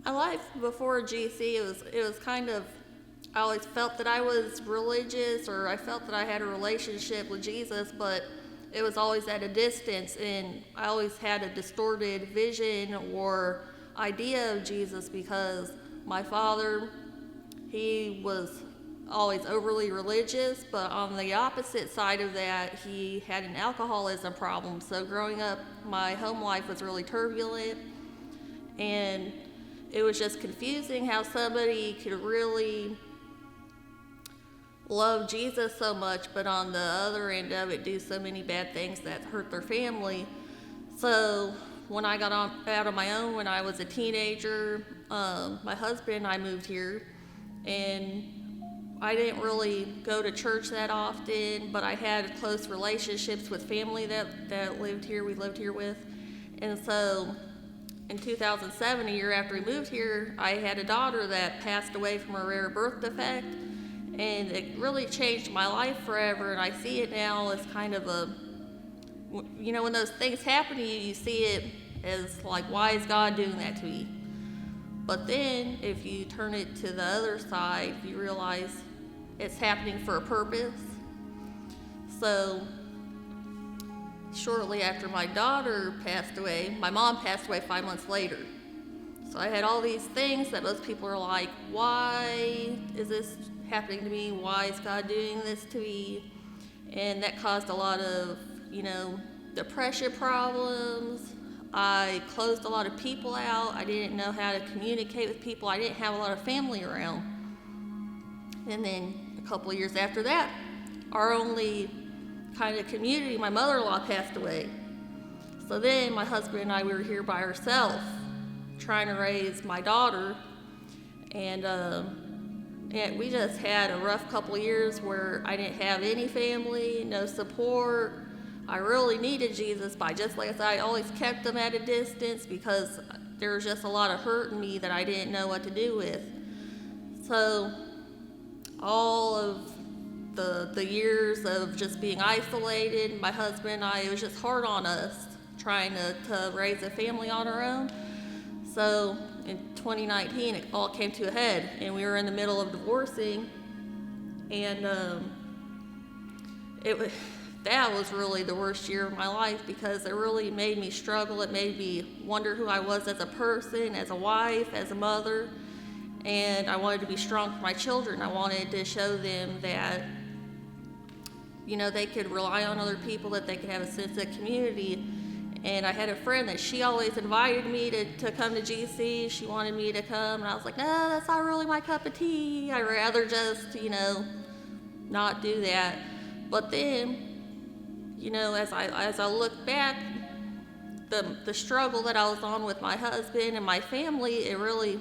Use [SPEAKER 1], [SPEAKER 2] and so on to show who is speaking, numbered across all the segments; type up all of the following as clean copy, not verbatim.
[SPEAKER 1] My life before GC, it was kind of, I always felt that I was religious, or I felt that I had a relationship with Jesus, but it was always at a distance, and I always had a distorted vision or idea of Jesus because my father, he was always overly religious, but on the opposite side of that, he had an alcoholism problem. So growing up, my home life was really turbulent, and it was just confusing how somebody could really love Jesus so much, but on the other end of it, do so many bad things that hurt their family. So when I got out on my own when I was a teenager, my husband and I moved here, and I didn't really go to church that often, but I had close relationships with family that lived here, we lived here with. And so in 2007, a year after we moved here, I had a daughter that passed away from a rare birth defect, and it really changed my life forever. And I see it now as kind of a, when those things happen to you, you see it as like, why is God doing that to me? But then if you turn it to the other side, you realize it's happening for a purpose. So shortly after my daughter passed away, my mom passed away 5 months later. So I had all these things that most people are like, why is this happening to me? Why is God doing this to me? And that caused a lot of, depression problems. I closed a lot of people out. I didn't know how to communicate with people. I didn't have a lot of family around. And then a couple of years after that, our only kind of community, my mother-in-law passed away. So then my husband and I, we were here by ourselves, trying to raise my daughter. And we just had a rough couple of years where I didn't have any family, no support. I really needed Jesus, but just like I said, I always kept him at a distance because there was just a lot of hurt in me that I didn't know what to do with. So all of the years of just being isolated, my husband and I, it was just hard on us trying to raise a family on our own. So in 2019, it all came to a head, and we were in the middle of divorcing, and that was really the worst year of my life because it really made me struggle. It made me wonder who I was as a person, as a wife, as a mother, and I wanted to be strong for my children. I wanted to show them that, they could rely on other people, that they could have a sense of community. And I had a friend that she always invited me to come to GC. She wanted me to come, and I was like, no, that's not really my cup of tea. I'd rather just, not do that. But then, as I look back, the struggle that I was on with my husband and my family, it really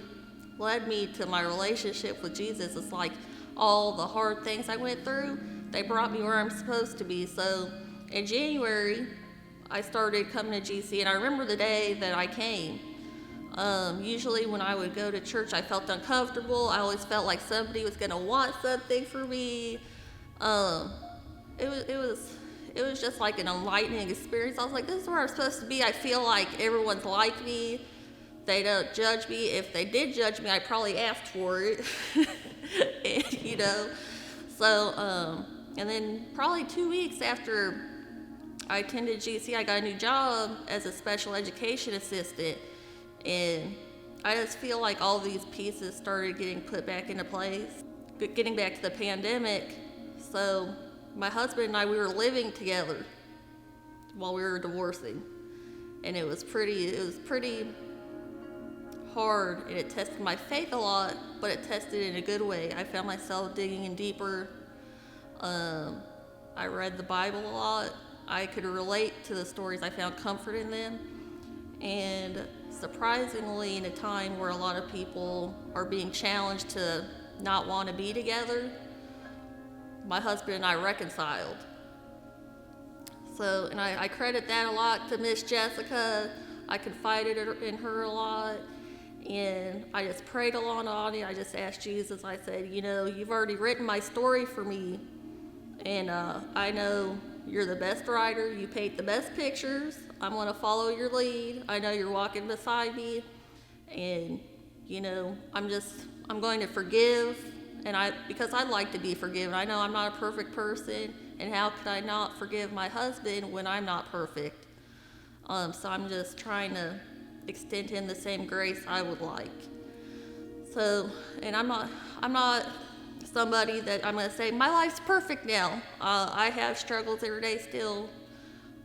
[SPEAKER 1] led me to my relationship with Jesus. It's like all the hard things I went through, they brought me where I'm supposed to be. So in January, I started coming to GC, and I remember the day that I came. Usually when I would go to church, I felt uncomfortable. I always felt like somebody was going to want something for me. It was just like an enlightening experience. I was like, this is where I'm supposed to be. I feel like everyone's like me. They don't judge me. If they did judge me, I probably asked for it. So, and then probably 2 weeks after I attended GC, I got a new job as a special education assistant, and I just feel like all these pieces started getting put back into place. Getting back to the pandemic, so my husband and I, we were living together while we were divorcing, and it was pretty hard, and it tested my faith a lot, but it tested it in a good way. I found myself digging in deeper. I read the Bible a lot. I could relate to the stories. I found comfort in them. And surprisingly, in a time where a lot of people are being challenged to not want to be together, my husband and I reconciled. So, and I credit that a lot to Miss Jessica. I confided in her a lot. And I just prayed along on it. I just asked Jesus, I said, you've already written my story for me. And I know you're the best writer. You paint the best pictures. I'm going to follow your lead. I know you're walking beside me. And I'm going to forgive, because I like to be forgiven. I know I'm not a perfect person, and how could I not forgive my husband when I'm not perfect? So I'm just trying to extend him the same grace I would like. So, and I'm not somebody that I'm going to say my life's perfect now. I have struggles every day still.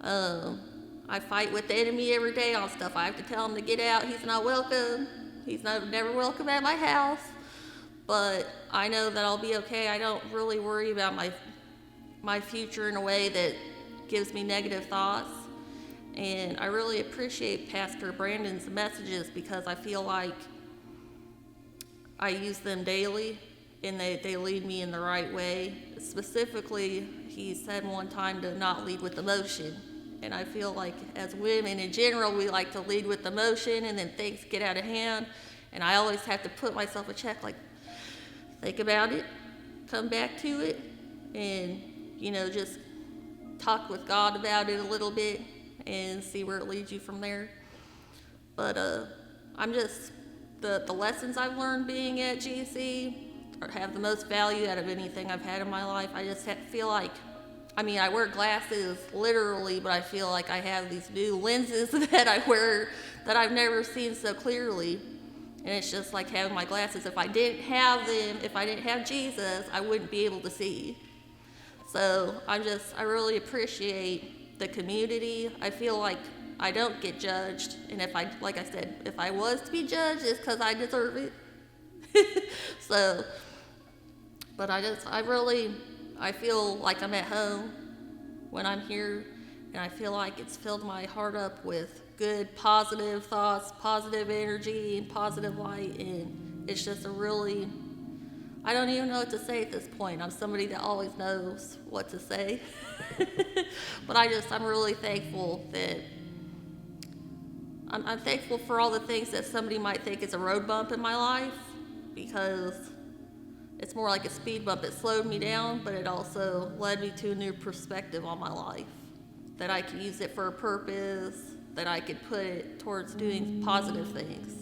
[SPEAKER 1] I fight with the enemy every day on stuff. I have to tell him to get out. He's not welcome. Never welcome at my house. But I know that I'll be okay. I don't really worry about my future in a way that gives me negative thoughts. And I really appreciate Pastor Brandon's messages because I feel like I use them daily and they lead me in the right way. Specifically, he said one time to not lead with emotion. And I feel like as women in general, we like to lead with emotion and then things get out of hand. And I always have to put myself in check, like, think about it, come back to it, and, just talk with God about it a little bit and see where it leads you from there. But the lessons I've learned being at GC have the most value out of anything I've had in my life. I just feel like, I wear glasses literally, but I feel like I have these new lenses that I wear that I've never seen so clearly. And it's just like having my glasses. If I didn't have them, if I didn't have Jesus, I wouldn't be able to see. So I really appreciate the community. I feel like I don't get judged. And like I said, if I was to be judged, it's because I deserve it. So, but I feel like I'm at home when I'm here. And I feel like it's filled my heart up with good, positive thoughts, positive energy, and positive light. And it's just I don't even know what to say at this point. I'm somebody that always knows what to say. But I'm really thankful that, I'm thankful for all the things that somebody might think is a road bump in my life, because it's more like a speed bump. It slowed me down, but it also led me to a new perspective on my life, that I could use it for a purpose, that I could put it towards doing positive things.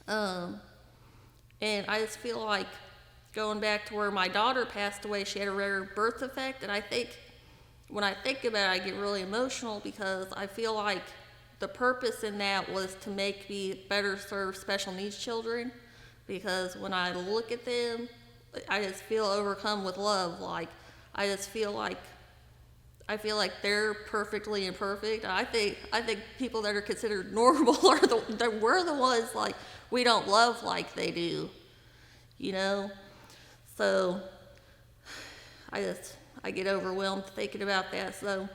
[SPEAKER 1] Um, and I just feel like going back to where my daughter passed away, she had a rare birth defect, and I think when I think about it, I get really emotional because I feel like the purpose in that was to make me better serve special needs children. Because when I look at them, I just feel overcome with love. Like I just feel like they're perfectly imperfect. I think people that are considered normal are we're the ones like we don't love like they do, you know. So I get overwhelmed thinking about that. So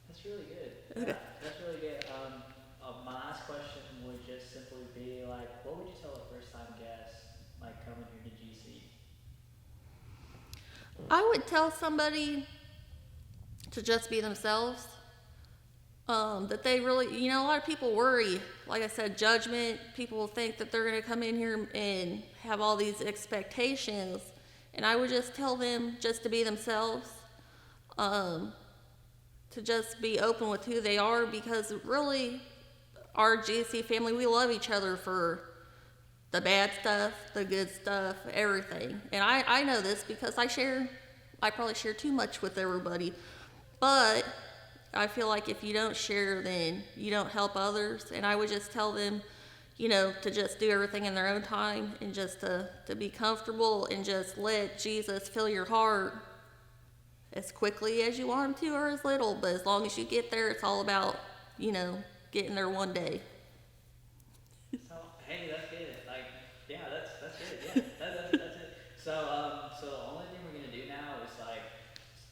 [SPEAKER 2] That's really good.
[SPEAKER 1] okay.
[SPEAKER 2] Yeah, that's really good. My last question would just simply be like, what would you tell a first time guest like coming here to GC?
[SPEAKER 1] I would tell somebody to just be themselves. That they really, a lot of people worry, like I said, judgment. People think that they're going to come in here and have all these expectations. And I would just tell them just to be themselves, um, to just be open with who they are because really, our GC family, we love each other for the bad stuff, the good stuff, everything. And I know this because I probably share too much with everybody. But I feel like if you don't share, then you don't help others. And I would just tell them, to just do everything in their own time and just to be comfortable and just let Jesus fill your heart as quickly as you want him to or as little. But as long as you get there, it's all about, getting there one day.
[SPEAKER 2] So hey, that's good. Like, yeah, that's good. Yeah, that's it. So the only thing we're gonna do now is like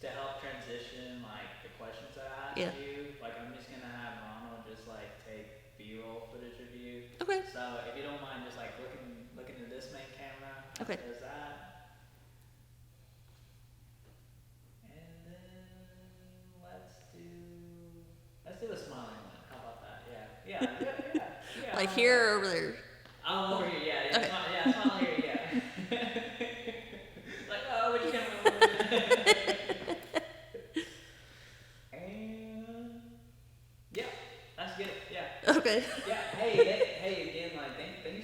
[SPEAKER 2] to help transition like the questions that I
[SPEAKER 1] Yeah.
[SPEAKER 2] asked you. Like, I'm just gonna have Ronald just like take B-roll footage of you.
[SPEAKER 1] Okay.
[SPEAKER 2] So if you don't mind, just like looking to this main camera.
[SPEAKER 1] Okay.
[SPEAKER 2] There's that. And then let's do a smiling one. How about that? Yeah, yeah, yeah, yeah. Yeah,
[SPEAKER 1] Like
[SPEAKER 2] I like
[SPEAKER 1] here
[SPEAKER 2] that.
[SPEAKER 1] or over there.
[SPEAKER 2] I'm over here. Yeah, yeah.
[SPEAKER 1] Okay.